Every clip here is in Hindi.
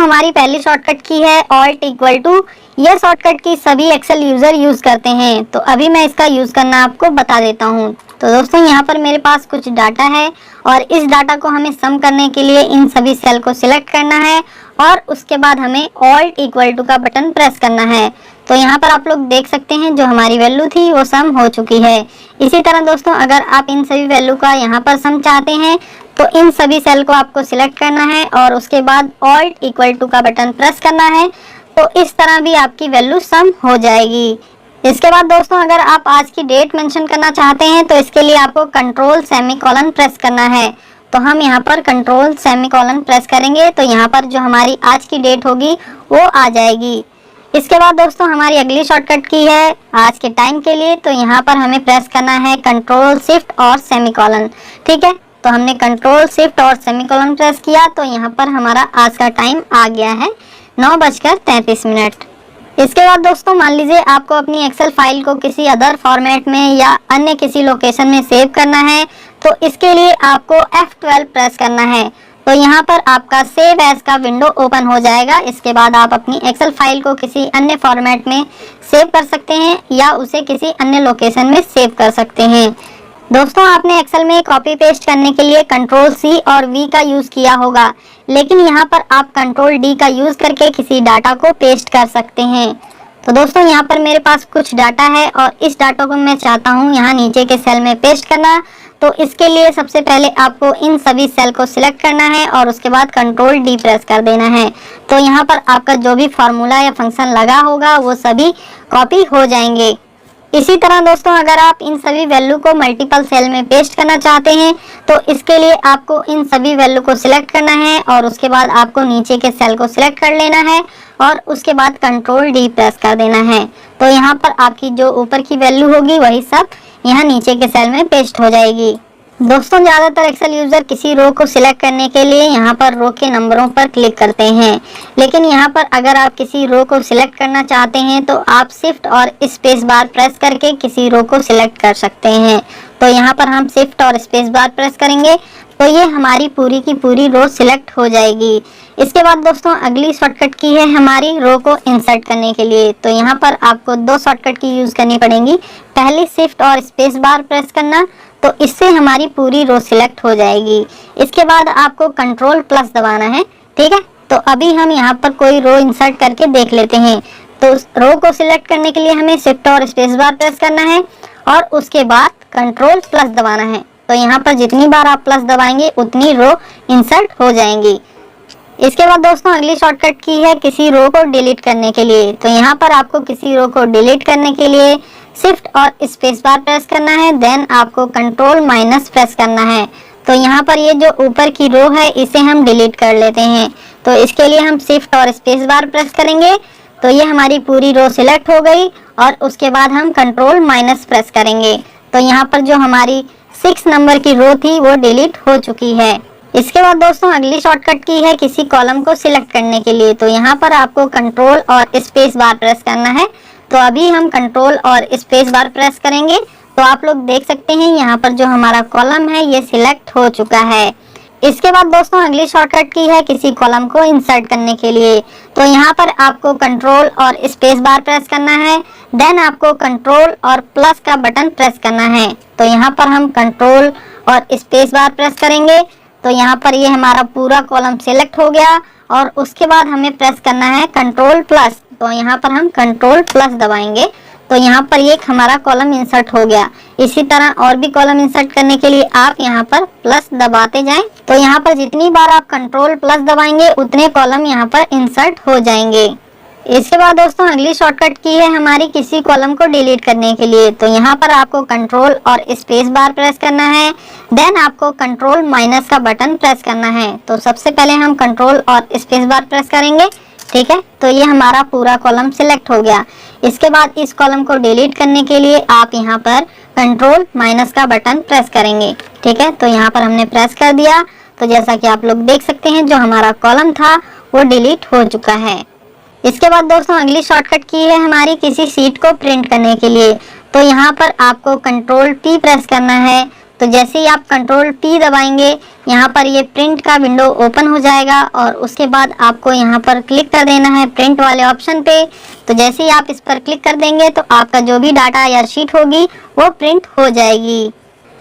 हमारी पहली शॉर्टकट की है ऑल्ट इक्वल टू। यह शॉर्टकट की सभी एक्सेल यूजर यूज करते हैं, तो अभी मैं इसका यूज करना आपको बता देता हूँ। तो दोस्तों यहाँ पर मेरे पास कुछ डाटा है और इस डाटा को हमें सम करने के लिए इन सभी सेल को सिलेक्ट करना है और उसके बाद हमें ऑल्ट इक्वल टू का बटन प्रेस करना है। तो यहाँ पर आप लोग देख सकते हैं जो हमारी वैल्यू थी वो सम हो चुकी है। इसी तरह दोस्तों अगर आप इन सभी वैल्यू का यहाँ पर सम चाहते हैं तो इन सभी सेल को आपको सिलेक्ट करना है और उसके बाद ऑल्ट इक्वल टू का बटन प्रेस करना है। तो इस तरह भी आपकी वैल्यू सम हो जाएगी। इसके बाद दोस्तों अगर आप आज की डेट मेंशन करना चाहते हैं तो इसके लिए आपको कंट्रोल सेमीकोलन प्रेस करना है। तो हम यहाँ पर कंट्रोल सेमीकोलन प्रेस करेंगे तो यहाँ पर जो हमारी आज की डेट होगी वो आ जाएगी। इसके बाद दोस्तों हमारी अगली शॉर्टकट की है आज के टाइम के लिए। तो यहाँ पर हमें प्रेस करना है कंट्रोल शिफ्ट और सेमीकोलन। ठीक है, तो हमने कंट्रोल शिफ्ट और सेमीकोलन प्रेस किया तो यहाँ पर हमारा आज का टाइम आ गया है 9:33। इसके बाद दोस्तों मान लीजिए आपको अपनी एक्सेल फाइल को किसी अदर फॉर्मेट में या अन्य किसी लोकेशन में सेव करना है, तो इसके लिए आपको F12 प्रेस करना है। तो यहाँ पर आपका सेव एज का विंडो ओपन हो जाएगा। इसके बाद आप अपनी एक्सेल फाइल को किसी अन्य फॉर्मेट में सेव कर सकते हैं या उसे किसी अन्य लोकेशन में सेव कर सकते हैं। दोस्तों आपने एक्सेल में कॉपी पेस्ट करने के लिए कंट्रोल C और V का यूज किया होगा, लेकिन यहाँ पर आप कंट्रोल D का यूज करके किसी डाटा को पेस्ट कर सकते हैं। तो दोस्तों यहाँ पर मेरे पास कुछ डाटा है और इस डाटा को मैं चाहता हूँ यहाँ नीचे के सेल में पेस्ट करना। तो इसके लिए सबसे पहले आपको इन सभी सेल को सिलेक्ट करना है और उसके बाद कंट्रोल D प्रेस कर देना है। तो यहाँ पर आपका जो भी फॉर्मूला या फंक्शन लगा होगा वो सभी कॉपी हो जाएंगे। इसी तरह दोस्तों अगर आप इन सभी वैल्यू को मल्टीपल सेल में पेस्ट करना चाहते हैं तो इसके लिए आपको इन सभी वैल्यू को सिलेक्ट करना है और उसके बाद आपको नीचे के सेल को सिलेक्ट कर लेना है और उसके बाद कंट्रोल D प्रेस कर देना है। तो यहाँ पर आपकी जो ऊपर की वैल्यू होगी वही सब यहाँ नीचे के सेल में पेस्ट हो जाएगी। दोस्तों ज़्यादातर एक्सेल यूज़र किसी रो को सिलेक्ट करने के लिए यहाँ पर रो के नंबरों पर क्लिक करते हैं, लेकिन यहाँ पर अगर आप किसी रो को सिलेक्ट करना चाहते हैं तो आप शिफ्ट और स्पेस बार प्रेस करके किसी रो को सिलेक्ट कर सकते हैं। तो यहाँ पर हम शिफ्ट और स्पेस बार प्रेस करेंगे तो ये हमारी पूरी की पूरी रो सिलेक्ट हो जाएगी। इसके बाद दोस्तों अगली शॉर्टकट की है हमारी रो को इंसर्ट करने के लिए। तो यहाँ पर आपको दो शॉर्टकट की यूज़ करनी पड़ेंगी। पहली शिफ्ट और स्पेस बार प्रेस करना, तो इससे हमारी पूरी रो सिलेक्ट हो जाएगी। इसके बाद आपको कंट्रोल प्लस दबाना है। ठीक है, तो अभी हम यहाँ पर कोई रो इंसर्ट करके देख लेते हैं। तो रो को सिलेक्ट करने के लिए हमें शिफ्ट और स्पेस बार प्रेस करना है और उसके बाद कंट्रोल प्लस दबाना है। तो यहाँ पर जितनी बार आप प्लस दबाएंगे उतनी रो इंसर्ट हो जाएंगी। इसके बाद दोस्तों अगली शॉर्टकट की है किसी रो को डिलीट करने के लिए। तो यहाँ पर आपको किसी रो को डिलीट करने के लिए शिफ्ट और स्पेस बार प्रेस करना है, देन आपको कंट्रोल माइनस प्रेस करना है। तो यहाँ पर ये जो ऊपर की रो है इसे हम डिलीट कर लेते हैं। तो इसके लिए हम शिफ्ट और स्पेस बार प्रेस करेंगे तो ये हमारी पूरी रो सिलेक्ट हो गई और उसके बाद हम कंट्रोल माइनस प्रेस करेंगे। तो यहाँ पर जो हमारी 6 नंबर की रो थी वो डिलीट हो चुकी है। इसके बाद दोस्तों अगली शॉर्टकट की है किसी कॉलम को सिलेक्ट करने के लिए। तो यहाँ पर आपको कंट्रोल और स्पेस बार प्रेस करना है। तो अभी हम कंट्रोल और स्पेस बार प्रेस करेंगे तो आप लोग देख सकते हैं यहाँ पर जो हमारा कॉलम है ये सिलेक्ट हो चुका है। इसके बाद दोस्तों अगली शॉर्टकट की है किसी कॉलम को इंसर्ट करने के लिए। तो यहाँ पर आपको कंट्रोल और स्पेस बार प्रेस करना है, देन आपको कंट्रोल और प्लस का बटन प्रेस करना है। तो यहाँ पर हम कंट्रोल और स्पेस बार प्रेस करेंगे तो यहाँ पर ये हमारा पूरा कॉलम सिलेक्ट हो गया और उसके बाद हमें प्रेस करना है कंट्रोल प्लस। तो यहाँ पर हम कंट्रोल प्लस दबाएंगे तो यहाँ पर ये हमारा कॉलम इंसर्ट हो गया। इसी तरह और भी कॉलम इंसर्ट करने के लिए आप यहाँ पर प्लस दबाते जाएं। तो यहाँ पर जितनी बार आप कंट्रोल प्लस दबाएंगे उतने कॉलम यहाँ पर इंसर्ट हो जाएंगे। इसके बाद दोस्तों अगली शॉर्टकट की है हमारी किसी कॉलम को डिलीट करने के लिए। तो यहाँ पर आपको कंट्रोल और स्पेस बार प्रेस करना है, देन आपको कंट्रोल माइनस का बटन प्रेस करना है। तो सबसे पहले हम कंट्रोल और स्पेस बार प्रेस करेंगे। ठीक है, तो ये हमारा पूरा कॉलम सिलेक्ट हो गया। इसके बाद इस कॉलम को डिलीट करने के लिए आप यहाँ पर कंट्रोल माइनस का बटन प्रेस करेंगे। ठीक है, तो यहाँ पर हमने प्रेस कर दिया। तो जैसा कि आप लोग देख सकते हैं जो हमारा कॉलम था वो डिलीट हो चुका है। इसके बाद दोस्तों अगली शॉर्टकट की है हमारी किसी शीट को प्रिंट करने के लिए। तो यहाँ पर आपको कंट्रोल P प्रेस करना है। तो जैसे ही आप कंट्रोल P दबाएंगे यहाँ पर ये प्रिंट का विंडो ओपन हो जाएगा और उसके बाद आपको यहाँ पर क्लिक कर देना है प्रिंट वाले ऑप्शन पे। तो जैसे ही आप इस पर क्लिक कर देंगे तो आपका जो भी डाटा या शीट होगी वो प्रिंट हो जाएगी।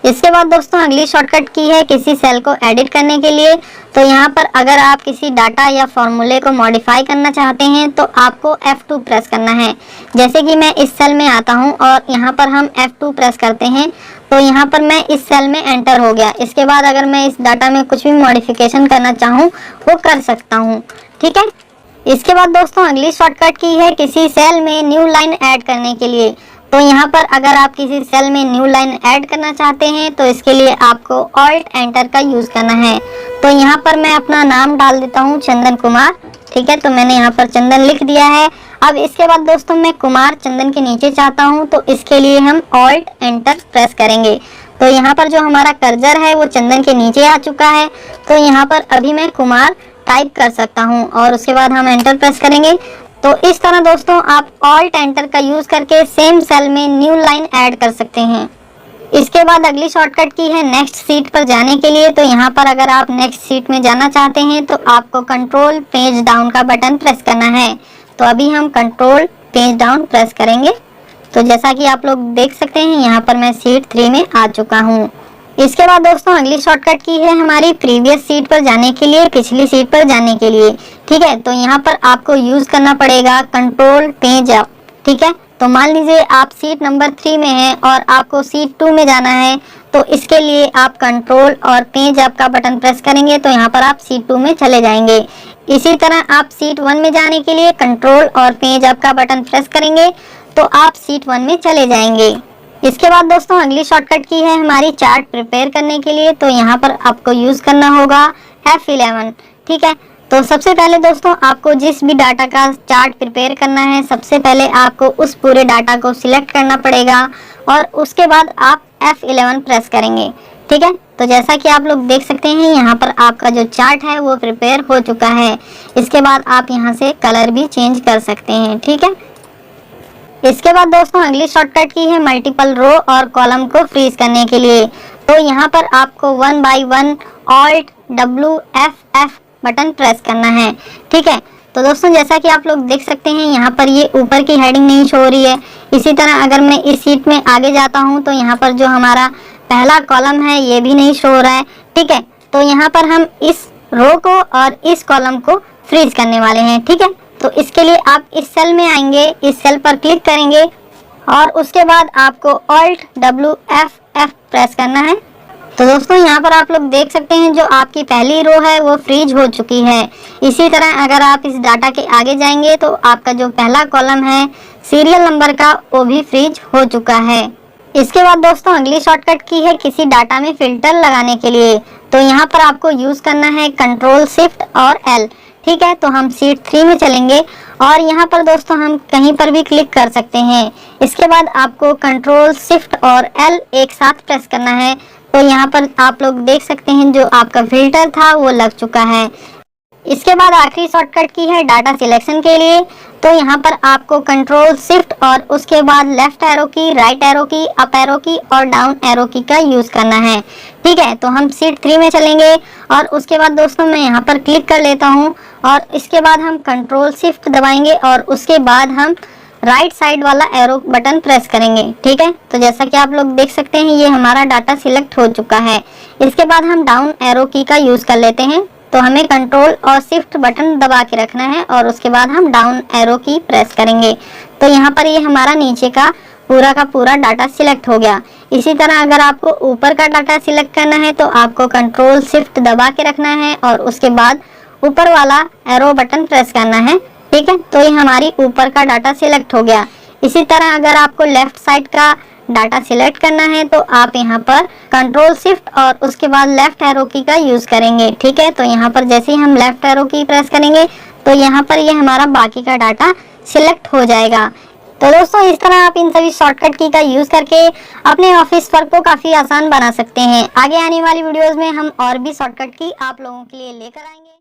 इसके बाद दोस्तों अगली शॉर्टकट की है किसी सेल को एडिट करने के लिए। तो यहाँ पर अगर आप किसी डाटा या फॉर्मूले को मॉडिफाई करना चाहते हैं तो आपको F2 प्रेस करना है। जैसे कि मैं इस सेल में आता हूँ और यहाँ पर हम F2 प्रेस करते हैं तो यहाँ पर मैं इस सेल में एंटर हो गया। इसके बाद अगर मैं इस डाटा में कुछ भी मॉडिफिकेशन करना चाहूँ वो कर सकता हूँ, ठीक है। इसके बाद दोस्तों अगली शॉर्टकट की है किसी सेल में न्यू लाइन ऐड करने के लिए। तो यहाँ पर अगर आप किसी सेल में न्यू लाइन ऐड करना चाहते हैं तो इसके लिए आपको ऑल्ट एंटर का यूज़ करना है। तो यहाँ पर मैं अपना नाम डाल देता हूँ चंदन कुमार, ठीक है। तो मैंने यहाँ पर चंदन लिख दिया है। अब इसके बाद दोस्तों मैं कुमार चंदन के नीचे चाहता हूँ तो इसके लिए हम ऑल्ट एंटर प्रेस करेंगे। तो यहाँ पर जो हमारा कर्सर है वो चंदन के नीचे आ चुका है। तो यहाँ पर अभी मैं कुमार टाइप कर सकता हूँ और उसके बाद हम एंटर प्रेस करेंगे। तो इस तरह दोस्तों आप ऑल्ट एंटर का यूज़ करके सेम सेल में न्यू लाइन ऐड कर सकते हैं। इसके बाद अगली शॉर्टकट की है नेक्स्ट सीट पर जाने के लिए। तो यहाँ पर अगर आप नेक्स्ट सीट में जाना चाहते हैं तो आपको कंट्रोल पेज डाउन का बटन प्रेस करना है। तो अभी हम कंट्रोल पेज डाउन प्रेस करेंगे। तो जैसा कि आप लोग देख सकते हैं यहाँ पर मैं सीट 3 में आ चुका हूँ। इसके बाद दोस्तों अगली शॉर्टकट की है हमारी प्रीवियस सीट पर जाने के लिए, पिछली सीट पर जाने के लिए, ठीक है। तो यहाँ पर आपको यूज़ करना पड़ेगा कंट्रोल पेज अप, ठीक है। तो मान लीजिए आप सीट नंबर 3 में हैं और आपको सीट 2 में जाना है तो इसके लिए आप कंट्रोल और पेज अप का बटन प्रेस करेंगे तो यहाँ पर आप सीट 2 में चले जाएंगे। इसी तरह आप सीट 1 में जाने के लिए कंट्रोल और पेज अप का बटन प्रेस करेंगे तो आप सीट 1 में चले जाएंगे। इसके बाद दोस्तों अगली शॉर्टकट की है हमारी चार्ट प्रिपेयर करने के लिए। तो यहाँ पर आपको यूज़ करना होगा F11, ठीक है। तो सबसे पहले दोस्तों आपको जिस भी डाटा का चार्ट प्रिपेयर करना है सबसे पहले आपको उस पूरे डाटा को सिलेक्ट करना पड़ेगा और उसके बाद आप F11 प्रेस करेंगे, ठीक है। तो जैसा कि आप लोग देख सकते हैं यहाँ पर आपका जो चार्ट है वो प्रिपेयर हो चुका है। इसके बाद आप यहाँ से कलर भी चेंज कर सकते हैं, ठीक है। इसके बाद दोस्तों अगली शॉर्टकट की है मल्टीपल रो और कॉलम को फ्रीज करने के लिए। तो यहाँ पर आपको 1 by 1 alt WF button press करना है, ठीक है। तो दोस्तों जैसा कि आप लोग देख सकते हैं यहाँ पर ये ऊपर की हेडिंग नहीं शो हो रही है। इसी तरह अगर मैं इस सीट में आगे जाता हूँ तो यहाँ पर जो हमारा पहला कॉलम है ये भी नहीं शो हो रहा है, ठीक है। तो यहाँ पर हम इस रो को और इस कॉलम को फ्रीज करने वाले हैं, ठीक है। तो इसके लिए आप इस सेल में आएंगे, इस सेल पर क्लिक करेंगे और उसके बाद आपको ऑल्ट WF प्रेस करना है। तो दोस्तों यहाँ पर आप लोग देख सकते हैं जो आपकी पहली रो है वो फ्रीज हो चुकी है। इसी तरह अगर आप इस डाटा के आगे जाएंगे तो आपका जो पहला कॉलम है सीरियल नंबर का वो भी फ्रीज हो चुका है। इसके बाद दोस्तों अगली शॉर्टकट की है किसी डाटा में फिल्टर लगाने के लिए। तो यहाँ पर आपको यूज़ करना है कंट्रोल शिफ्ट और L, ठीक है। तो हम सीट 3 में चलेंगे और यहाँ पर दोस्तों हम कहीं पर भी क्लिक कर सकते हैं। इसके बाद आपको कंट्रोल शिफ्ट और L एक साथ प्रेस करना है। तो यहाँ पर आप लोग देख सकते हैं जो आपका फिल्टर था वो लग चुका है। इसके बाद आखिरी शॉर्टकट की है डाटा सिलेक्शन के लिए। तो यहाँ पर आपको कंट्रोल शिफ्ट और उसके बाद लेफ्ट एरो की, राइट एरो की, अप एरो की और डाउन एरो की का यूज़ करना है, ठीक है। तो हम सीट 3 में चलेंगे और उसके बाद दोस्तों मैं यहाँ पर क्लिक कर लेता हूँ और इसके बाद हम कंट्रोल शिफ्ट दबाएंगे और उसके बाद हम राइट साइड वाला एरो बटन प्रेस करेंगे, ठीक है। तो जैसा कि आप लोग देख सकते हैं ये हमारा डाटा सिलेक्ट हो चुका है। इसके बाद हम डाउन एरो की का यूज़ कर लेते हैं। तो हमें कंट्रोल और शिफ्ट बटन दबा के रखना है और उसके बाद हम डाउन एरो की प्रेस करेंगे। तो यहाँ पर ये हमारा नीचे का पूरा डाटा सिलेक्ट हो गया। इसी तरह अगर आपको ऊपर का डाटा सिलेक्ट करना है तो आपको कंट्रोल शिफ्ट दबा के रखना है और उसके बाद ऊपर वाला एरो बटन प्रेस करना है, ठीक है। तो ये हमारी ऊपर का डाटा सिलेक्ट हो गया। इसी तरह अगर आपको लेफ्ट साइड का डाटा सिलेक्ट करना है तो आप यहाँ पर कंट्रोल शिफ्ट और उसके बाद लेफ्ट एरो की का यूज़ करेंगे, ठीक है। तो यहाँ पर जैसे ही हम लेफ्ट एरो की प्रेस करेंगे तो यहाँ पर ये हमारा बाकी का डाटा सिलेक्ट हो जाएगा। तो दोस्तों इस तरह आप इन सभी शॉर्टकट की का यूज़ करके अपने ऑफिस वर्क को काफ़ी आसान बना सकते हैं। आगे आने वाली वीडियोज़ में हम और भी शॉर्टकट की आप लोगों के लिए लेकर आएंगे।